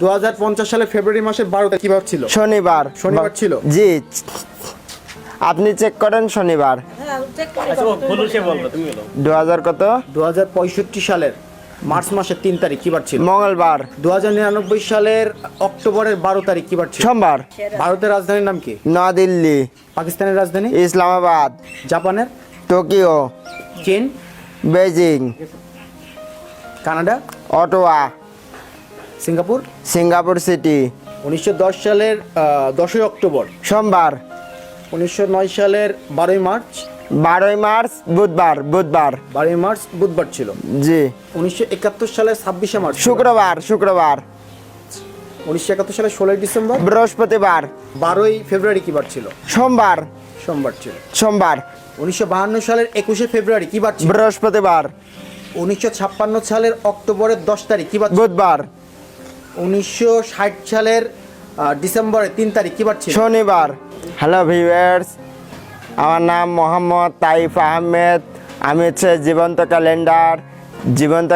2050 সালে ফেব্রুয়ারি মাসের 12 তারিখ কিবার ছিল? শনিবার। শনিবার ছিল? জি, আপনি চেক করেন শনিবার। আচ্ছা বলো, সে বলবে, তুমি বলো। 2000 কত? 2065 সালের মার্চ মাসের 3 তারিখ কিবার ছিল? মঙ্গলবার। 2099 সালের অক্টোবরের 12 তারিখ কিবার ছিল? সোমবার। ভারতের রাজধানীর নাম কি? নয়াদিল্লি। পাকিস্তানের রাজধানী? ইসলামাবাদ। জাপানের? টোকিও। চীন? Beijing. Canada? Ottawa. Singapore? Singapore city. 1910 সালের 10ই অক্টোবর। সোমবার। 1909 সালের 12ই মার্চ। 12ই মার্চ বুধবার। 12ই মার্চ বুধবার ছিল। জি। 1971 সালের 26শে মার্চ। শুক্রবার। 1971 সালের 16ই ডিসেম্বর। বৃহস্পতিবার। 12ই ফেব্রুয়ারি কিবার ছিল? সোমবার। সোমবার ছিল। 1952 সালের 21শে ফেব্রুয়ারি কিবার ছিল? বৃহস্পতিবার। 1956 সালের অক্টোবরের 10 তারিখ কিবার ছিল? বুধবার। 1960 সালের ডিসেম্বরের 3 তারিখ কিবার ছিল? শনিবার। হ্যালো ভিউয়ার্স, আমার নাম মোহাম্মদ তাইফ আহমেদ। আমি হচ্ছে জীবন্ত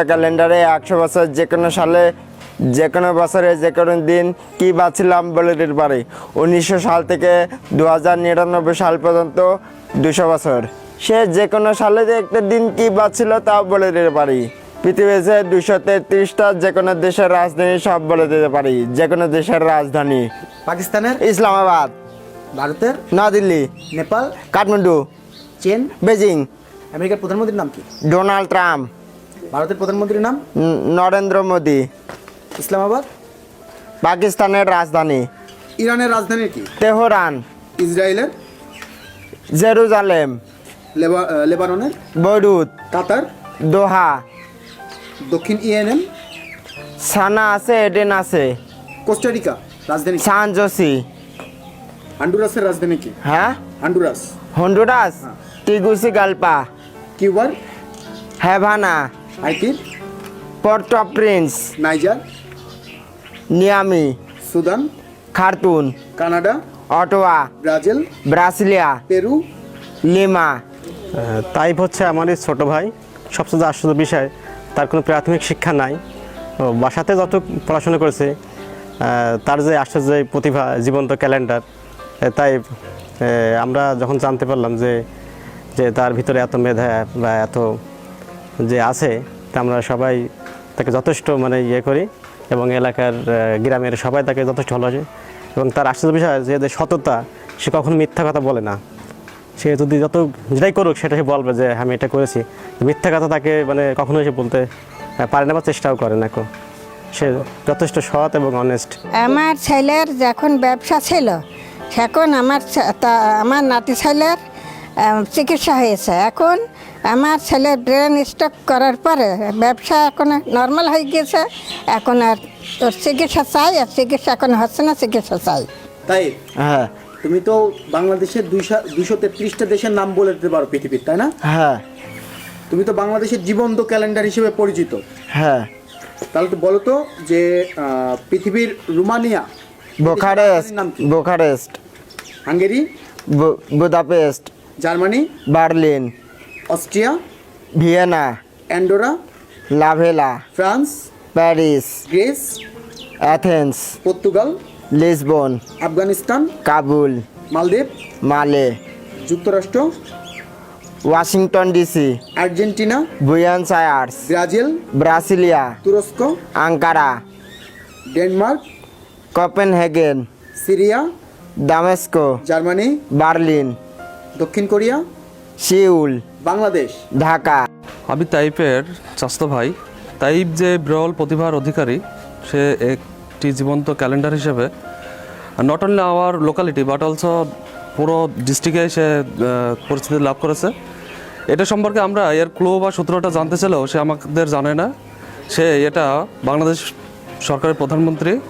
ক্যালেন্ডারে 100 বছর যে কোনো সালে যে কোনো বছরে যে কোনো দিন কী বাঁচছিলাম বলে দিতে পারি। 1900 সাল থেকে 2099 সাল পর্যন্ত 200 বছর, সে যে কোনো সালে যে একটা দিন কী বাঁচছিল তাও বলে দিতে পারি। পৃথিবীতে 233টা যে কোনো দেশের রাজধানী সব বলে দিতে পারি। যে কোনো দেশের রাজধানী। পাকিস্তানের? ইসলামাবাদ। ভারতের? নয়াদিল্লি। নেপাল? কাঠমান্ডু। চীন? বেজিং। আমেরিকার প্রধানমন্ত্রীর নাম কি? Donald Trump. ভারতের প্রধানমন্ত্রীর নাম? নরেন্দ্র মোদি। ইসলামাবাদ? পাকিস্তানের রাজধানী। ইরানের রাজধানী কি? তেহরান। ইসরায়েলের? জেরুজালেম। লেবাননের? বৈরুত। কাতার? দোহা। দক্ষিণ ইয়েমেন? সানা আছে, এডেন আছে। কোস্টারিকা রাজধানী কি? সান জোসি। হন্ডুরাসের রাজধানী কি? হ্যাঁ। হন্ডুরাস? হন্ডুরাস। টিগুসিগালপা। কিউবার? হ্যাভানা। হাইতির? Port au Prince. Niger? Niamey. Sudan? Khartoum. Canada? Ottawa. Brazil? Brasilia. Peru? Lima. Taif হচ্ছে আমারই ছোট ভাই। সবচেয়ে আশ্চর্য বিষয়, তার কোনো প্রাথমিক শিক্ষা নাই। ও বাসাতে যত পড়াশোনা করেছে, তার যে আশ্চর্য এই প্রতিভা, জীবন্ত ক্যালেন্ডার। তাই আমরা যখন জানতে পারলাম যে যে তার ভিতরে এত মেধা বা এত যে আছে, তা আমরা সবাই তাকে যথেষ্ট ইয়ে করি এবং এলাকার গ্রামের সবাই তাকে যথেষ্ট ভালোবাসে। এবং তার আশ্চর্য বিষয় যে সততা, সে কখনো মিথ্যা কথা বলে না। সে যদি যেটাই করুক সেটা সে বলবে যে আমি এটা করেছি। মিথ্যা কথা তাকে কখনোই সে বলতে পারে না বা চেষ্টাও করে না। সে যথেষ্ট সৎ এবং অনেস্ট। আমার ছেলের যখন ব্যবসা ছিল, এখন আমার নাতি ছেলের চিকিৎসা হয়েছে। এখন আমার ছেলের ব্রেন স্ট্রোক করার পরে ব্যবসা এখন নর্মাল হয়ে গিয়েছে। এখন আর ওর চিকিৎসা চাই, আর চিকিৎসা এখন হচ্ছে না, চিকিৎসা চাই। তাই? হ্যাঁ। তুমি তো বাংলাদেশের 233টা দেশের নাম বলে দিতে পারো পৃথিবীর, তাই না? হ্যাঁ। তুমি তো বাংলাদেশের জীবন্ত ক্যালেন্ডার হিসেবে পরিচিত। হ্যাঁ। তাহলে তো বলো তো যে পৃথিবীর রোমানিয়া বুখারেস্ট। নাম কি? Bucharest. Hungary? Budapest. Germany? Berlin. Austria? Vienna. Andorra? লাভেলা। France? Paris. Greece? Athens. Portugal? Lisbon. Afghanistan? Kabul. মালদ্বীপ? মালে। যুক্তরাষ্ট্র? Washington DC. Argentina? Buenos Aires. Brazil? Brasilia. তুরস্ক? আঙ্কারা। ডেনমার্ক? কোপেনহেগেন। সিরিয়া? দামেস্কো। জার্মানি? বার্লিন। দক্ষিণ কোরিয়া? সিউল। বাংলাদেশ? ঢাকা। আমি তাইফের চাচাতো ভাই। তাইফ যে বিরল প্রতিভার অধিকারী, সে একটি জীবন্ত ক্যালেন্ডার হিসেবে not only our locality but also পুরো ডিস্ট্রিক্টে সে পরিচিতি লাভ করেছে। এটা সম্পর্কে আমরা এর ক্লু বা সূত্রটা জানতে চাইলেও সে আমাদের জানে না। সে এটা বাংলাদেশ সরকারের প্রধানমন্ত্রীর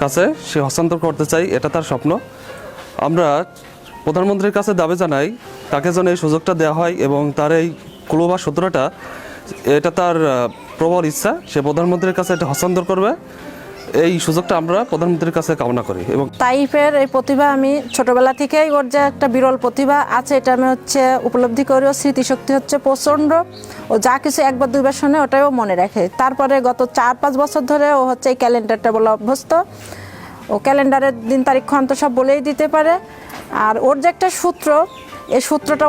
কাছে সে হস্তান্তর করতে চাই, এটা তার স্বপ্ন। আমরা প্রধানমন্ত্রীর কাছে দাবি জানাই তাকে যেন এই সুযোগটা দেওয়া হয় এবং তার এই ক্লু বা সূত্রটা, এটা তার প্রবল ইচ্ছা, সে প্রধানমন্ত্রীর কাছে এটা হস্তান্তর করবে এই সুযোগটা আমরা প্রধানমন্ত্রীর কাছে কামনা করি। এবং তাইফের এই প্রতিভা আমি ছোটবেলা থেকেই ওর যে একটা বিরল প্রতিভা আছে এটা আমি হচ্ছে উপলব্ধি করি। ও স্মৃতিশক্তি হচ্ছে প্রচণ্ড, ও যা কিছু একবার দুইবার শোনে ওটাও মনে রাখে। তারপরে গত 4-5 বছর ধরে ও হচ্ছে এই ক্যালেন্ডারটা বলে অভ্যস্ত। ও ক্যালেন্ডারের দিন তারিখ তো সব বলেই দিতে পারে। আর ওর যে একটা সূত্র, এই সূত্রটা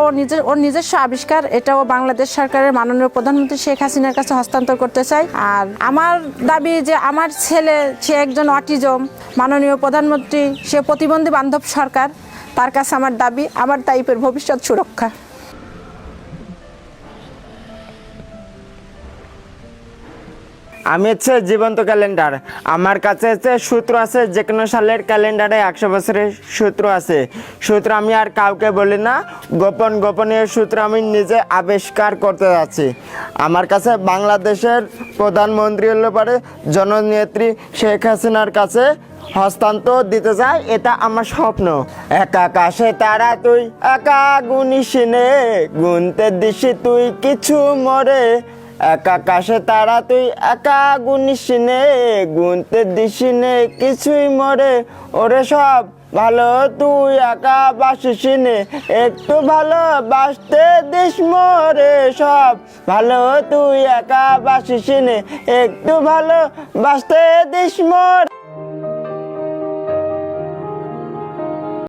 ওর নিজস্ব আবিষ্কার, এটাও বাংলাদেশ সরকারের মাননীয় প্রধানমন্ত্রী শেখ হাসিনার কাছে হস্তান্তর করতে চাই। আর আমার দাবি যে আমার ছেলে, সে একজন অটিজম, মাননীয় প্রধানমন্ত্রী সে প্রতিবন্ধী বান্ধব সরকার, তার কাছে আমার দাবি আমার তাইফের ভবিষ্যৎ সুরক্ষা। আমি হচ্ছে জীবন্ত ক্যালেন্ডার। আমার কাছে হচ্ছে সূত্র আছে, যে কোনো সালের ক্যালেন্ডারে 100 বছরের সূত্র আছে। সূত্র আমি আর কাউকে বলি না, গোপনীয় সূত্র আমি নিজে আবিষ্কার করতে যাচ্ছি। আমার কাছে বাংলাদেশের প্রধানমন্ত্রী হলে পরে জননেত্রী শেখ হাসিনার কাছে হস্তান্তর দিতে চাই, এটা আমার স্বপ্ন। একা আকাশে তারা তুই একা গুনিস নে, গুনতে দিস তুই কিছু মরে। একা আকাশে তারা তুই একা গুনিস নে, গুনতে দিস নে কিছুই মরে। ওরে সব ভালো তুই একা বাসিস নে, একটু ভালো বাসতে দিস মরে। সব ভালো তুই একা বাসিস নে, একটু ভালো বাসতে দিস মরে।